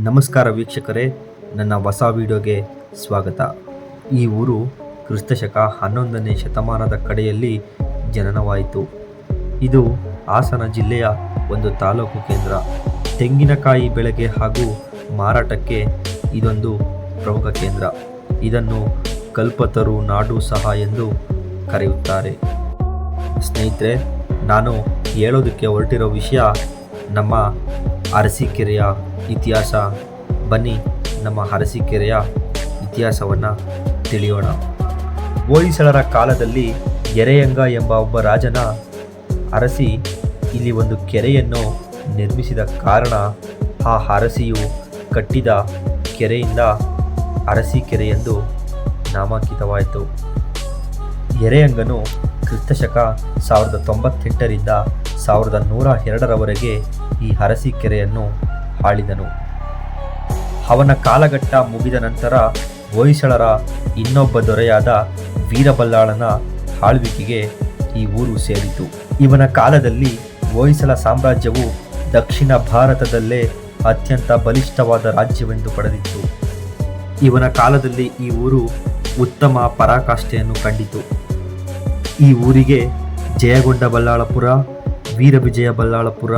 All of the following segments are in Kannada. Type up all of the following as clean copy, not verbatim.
ನಮಸ್ಕಾರ ವೀಕ್ಷಕರೇ, ನನ್ನ ಹೊಸ ವಿಡಿಯೋಗೆ ಸ್ವಾಗತ. ಈ ಊರು ಕ್ರಿಸ್ತಶಕ 11ನೇ ಶತಮಾನದ ಕಡೆಯಲ್ಲಿ ಜನನವಾಯಿತು. ಇದು ಹಾಸನ ಜಿಲ್ಲೆಯ ಒಂದು ತಾಲೂಕು ಕೇಂದ್ರ. ತೆಂಗಿನಕಾಯಿ ಬೆಳೆಗೆ ಹಾಗೂ ಮಾರಾಟಕ್ಕೆ ಇದೊಂದು ಪ್ರಮುಖ ಕೇಂದ್ರ. ಇದನ್ನು ಕಲ್ಪತರು ನಾಡು ಸಹ ಎಂದು ಕರೆಯುತ್ತಾರೆ. ಸ್ನೇಹಿತರೆ, ನಾನು ಹೇಳೋದಕ್ಕೆ ಹೊರಟಿರೋ ವಿಷಯ ನಮ್ಮ ಅರಸೀಕೆರೆಯ ಇತಿಹಾಸ. ಬನ್ನಿ ನಮ್ಮ ಅರಸೀಕೆರೆಯ ಇತಿಹಾಸವನ್ನು ತಿಳಿಯೋಣ. ಹೊಯ್ಸಳರ ಕಾಲದಲ್ಲಿ ಎರೆಯಂಗ ಎಂಬ ಒಬ್ಬ ರಾಜನ ಅರಸಿ ಇಲ್ಲಿ ಒಂದು ಕೆರೆಯನ್ನು ನಿರ್ಮಿಸಿದ ಕಾರಣ ಆ ಅರಸಿಯು ಕಟ್ಟಿದ ಕೆರೆಯಿಂದ ಅರಸೀಕೆರೆ ಎಂದು ನಾಮಾಂಕಿತವಾಯಿತು. ಎರೆಯಂಗನು ಕ್ರಿಸ್ತಶಕ 1098ರಿಂದ 1102ರವರೆಗೆ ಈ ಅರಸೀಕೆರೆಯನ್ನು ಆಳಿದನು. ಅವನ ಕಾಲಘಟ್ಟ ಮುಗಿದ ನಂತರ ಹೊಯ್ಸಳರ ಇನ್ನೊಬ್ಬ ದೊರೆಯಾದ ವೀರಬಲ್ಲಾಳನ ಆಳ್ವಿಕೆಗೆ ಈ ಊರು ಸೇರಿತು. ಇವನ ಕಾಲದಲ್ಲಿ ಹೊಯ್ಸಳ ಸಾಮ್ರಾಜ್ಯವು ದಕ್ಷಿಣ ಭಾರತದಲ್ಲೇ ಅತ್ಯಂತ ಬಲಿಷ್ಠವಾದ ರಾಜ್ಯವೆಂದು ಪಡೆದಿತ್ತು. ಇವನ ಕಾಲದಲ್ಲಿ ಈ ಊರು ಉತ್ತಮ ಪರಾಕಾಷ್ಠೆಯನ್ನು ಕಂಡಿತು. ಈ ಊರಿಗೆ ಜಯಗೊಂಡ ಬಲ್ಲಾಳಪುರ, ವೀರವಿಜಯ ಬಲ್ಲಾಳಪುರ,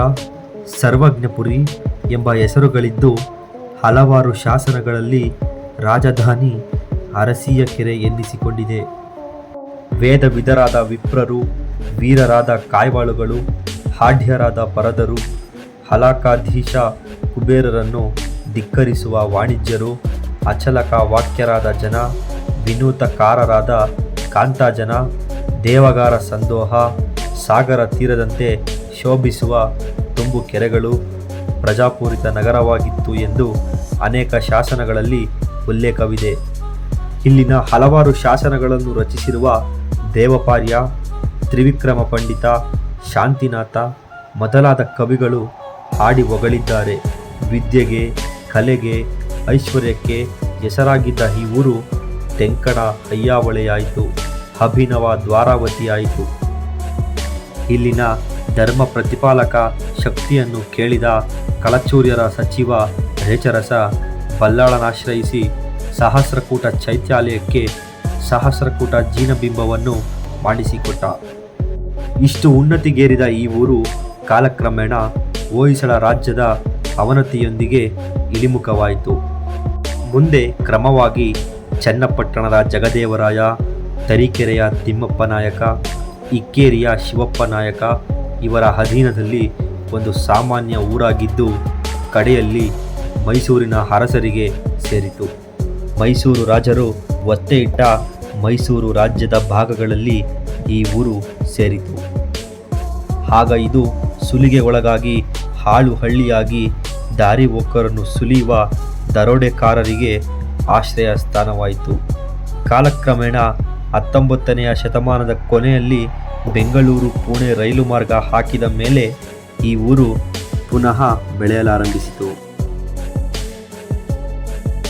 ಸರ್ವಜ್ಞಪುರಿ ಎಂಬ ಹೆಸರುಗಳಿದ್ದು ಹಲವಾರು ಶಾಸನಗಳಲ್ಲಿ ರಾಜಧಾನಿ ಅರಸೀಕೆರೆ ಎನ್ನಿಸಿಕೊಂಡಿದೆ. ವೇದವಿದರಾದ ವಿಪ್ರರು, ವೀರರಾದ ಕಾಯ್ವಾಳುಗಳು, ಹಾಡ್ಯರಾದ ಪರದರು, ಹಲಾಕಾಧೀಶ ಕುಬೇರರನ್ನು ಧಿಕ್ಕರಿಸುವ ವಾಣಿಜ್ಯರು, ಅಚಲಕ ವಾಕ್ಯರಾದ ಜನ, ವಿನೂತಕಾರರಾದ ಕಾಂತಾಜನ, ದೇವಗಾರ ಸಂದೋಹ, ಸಾಗರ ತೀರದಂತೆ ಶೋಭಿಸುವ ತುಂಬು ಕೆರೆಗಳು ಪ್ರಜಾಪೂರಿತ ನಗರವಾಗಿತ್ತು ಎಂದು ಅನೇಕ ಶಾಸನಗಳಲ್ಲಿ ಉಲ್ಲೇಖವಿದೆ. ಇಲ್ಲಿನ ಹಲವಾರು ಶಾಸನಗಳನ್ನು ರಚಿಸಿರುವ ದೇವಪಾರ್ಯ, ತ್ರಿವಿಕ್ರಮ ಪಂಡಿತ, ಶಾಂತಿನಾಥ ಮೊದಲಾದ ಕವಿಗಳು ಹಾಡಿ ಹೊಗಳಿದ್ದಾರೆ. ವಿದ್ಯೆಗೆ, ಕಲೆಗೆ, ಐಶ್ವರ್ಯಕ್ಕೆ ಹೆಸರಾಗಿದ್ದ ಈ ಊರು ತೆಂಕಣ ಅಯ್ಯಾವಳೆಯಾಯಿತು, ಅಭಿನವ ದ್ವಾರಾವತಿಯಾಯಿತು. ಇಲ್ಲಿನ ಧರ್ಮ ಪ್ರತಿಪಾಲಕ ಶಕ್ತಿಯನ್ನು ಕೇಳಿದ ಕಳಚೂರ್ಯರ ಸಚಿವ ರೇಚರಸ ಬಲ್ಲಾಳನಾಶ್ರಯಿಸಿ ಸಹಸ್ರಕೂಟ ಚೈತ್ಯಾಲಯಕ್ಕೆ ಸಹಸ್ರಕೂಟ ಜಿನಬಿಂಬವನ್ನು ಮಾಡಿಸಿಕೊಟ್ಟ. ಇಷ್ಟು ಉನ್ನತಿಗೇರಿದ ಈ ಊರು ಕಾಲಕ್ರಮೇಣ ಹೊಯ್ಸಳ ರಾಜ್ಯದ ಅವನತಿಯೊಂದಿಗೆ ಇಳಿಮುಖವಾಯಿತು. ಮುಂದೆ ಕ್ರಮವಾಗಿ ಚನ್ನಪಟ್ಟಣದ ಜಗದೇವರಾಯ, ತರೀಕೆರೆಯ ತಿಮ್ಮಪ್ಪ ನಾಯಕ, ಇಕ್ಕೇರಿಯ ಶಿವಪ್ಪ ನಾಯಕ ಇವರ ಅಧೀನದಲ್ಲಿ ಒಂದು ಸಾಮಾನ್ಯ ಊರಾಗಿದ್ದು ಕಡೆಯಲ್ಲಿ ಮೈಸೂರಿನ ಅರಸರಿಗೆ ಸೇರಿತು. ಮೈಸೂರು ರಾಜರು ಒತ್ತೆ ಇಟ್ಟ ಮೈಸೂರು ರಾಜ್ಯದ ಭಾಗಗಳಲ್ಲಿ ಈ ಊರು ಸೇರಿತು. ಆಗ ಇದು ಸುಲಿಗೆ ಒಳಗಾಗಿ ಹಾಳು ಹಳ್ಳಿಯಾಗಿ ದಾರಿ ಹೋಕರನ್ನು ಸುಲಿಯುವ ದರೋಡೆಕಾರರಿಗೆ ಆಶ್ರಯ ಸ್ಥಾನವಾಯಿತು. ಕಾಲಕ್ರಮೇಣ 19ನೇ ಶತಮಾನದ ಕೊನೆಯಲ್ಲಿ ಬೆಂಗಳೂರು ಪುಣೆ ರೈಲು ಮಾರ್ಗ ಹಾಕಿದ ಮೇಲೆ ಈ ಊರು ಪುನಃ ಬೆಳೆಯಲಾರಂಭಿಸಿತು.